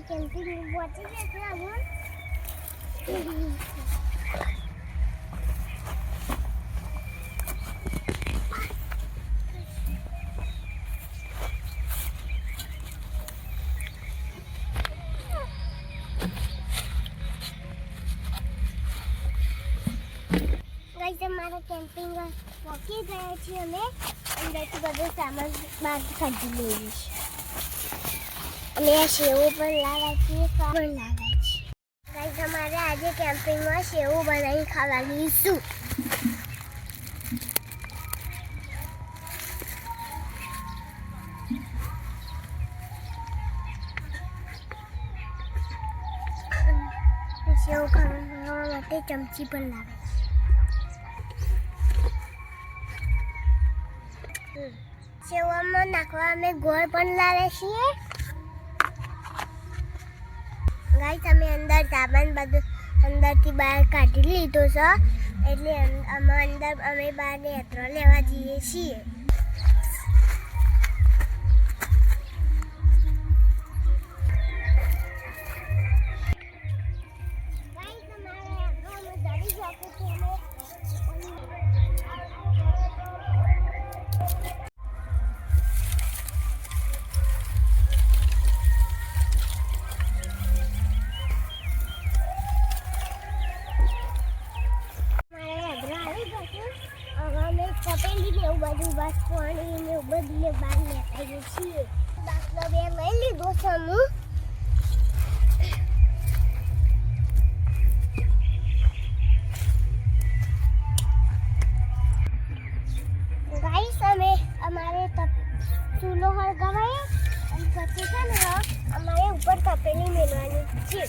Camping પહોંચી જશે હવે. અમારા કેમ્પિંગ પહોંચી ગયા છીએ અમે. અંદરથી બધો સામાન બહાર કાઢી લઈએ છીએ. અમે આ સેવો પણ લાવ્યા છીએ, પણ લાવ્યા છીએ. ગાઈસ અમારે આજે કેમ્પિંગમાં સેવો બનાવી ખાવાની શું. સેવ ખાવા માટે ચમચી પણ લાવે છે. સેવામાં નાખવા અમે ગોળ પણ લાવે છીએ. ગાઈસ અમે અંદર સામાન બધું અંદરથી બહાર કાઢી લીધો છે, એટલે અમે બહાર યાત્રા લેવા જઈએ છીએ. તપેલી ને એવું બધું બસ પાણી ને એવું બધું ને બહાર લેતા છીએ. દાખલો બે લઈ લીધો છે હું. ગાઈસ અમે અમારે ચૂલો હળગાવાય અને પછી છે ને અમારે ઉપર તપેલી મેળવાની છે.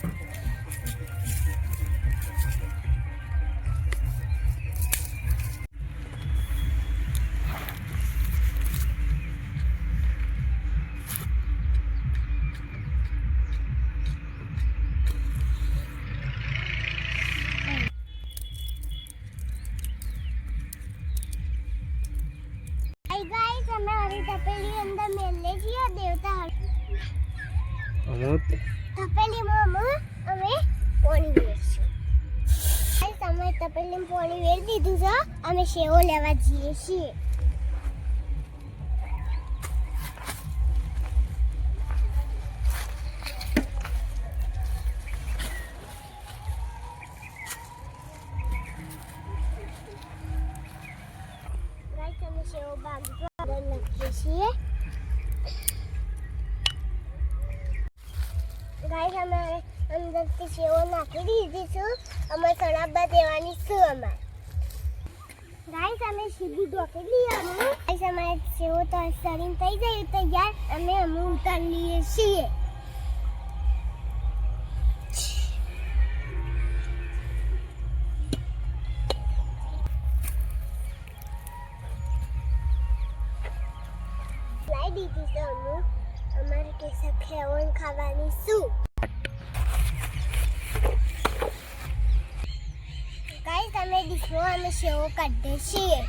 ગાઈસ અમે હરી તપેલી અંદર મેલે છીએ દેવતા તપેલીમાં અમે પાણી વેરશું. ગાઈસ અમે તપેલીમાં પાણી વેરી દીધું છે. અમે સેવો લેવા જઈએ છીએ. સેવો બાંધી નાખીએ છીએ. ગાઈસ અમે અંદરથી સેવો નાખી દીધી છું. અમે સણાબા દેવાની છું. અમારે ગાઈસ અમે સીધી ઢોકેલી ગાઈસ અમારે સેવો તો સરીને થઈ જાય તૈયાર. અમે ઉતારી લઈએ છીએ. દીધી છે અમારે કેસા ખેવણ ખાવાની શું. ગાઈસ અમે ડીશમાં અમે સેવો કાઢીએ છીએ.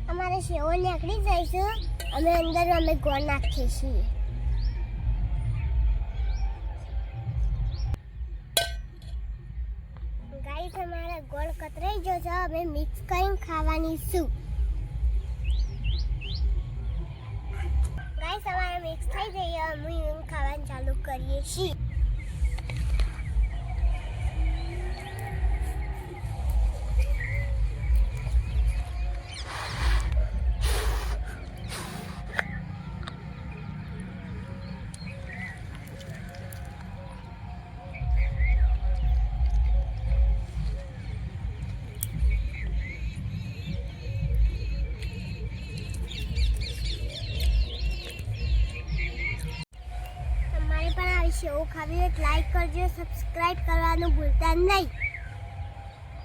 અમારે સેવો નીકળી જઈશું. અમે અંદર અમે ગોળ નાખીએ છીએ. ગાઈસ અમારા ગોળ કતરાઈ ગયો છે. અમે મિક્સ કરીને ખાવાની શું. ગાઈસ અમારે મિક્સ થઈ જઈએ. અમે ખાવાનું ચાલુ કરીએ છીએ. સેવો ખાવી હોય લાઈક કરજો, સબસ્ક્રાઇબ કરવાનું ભૂલતા નહીં.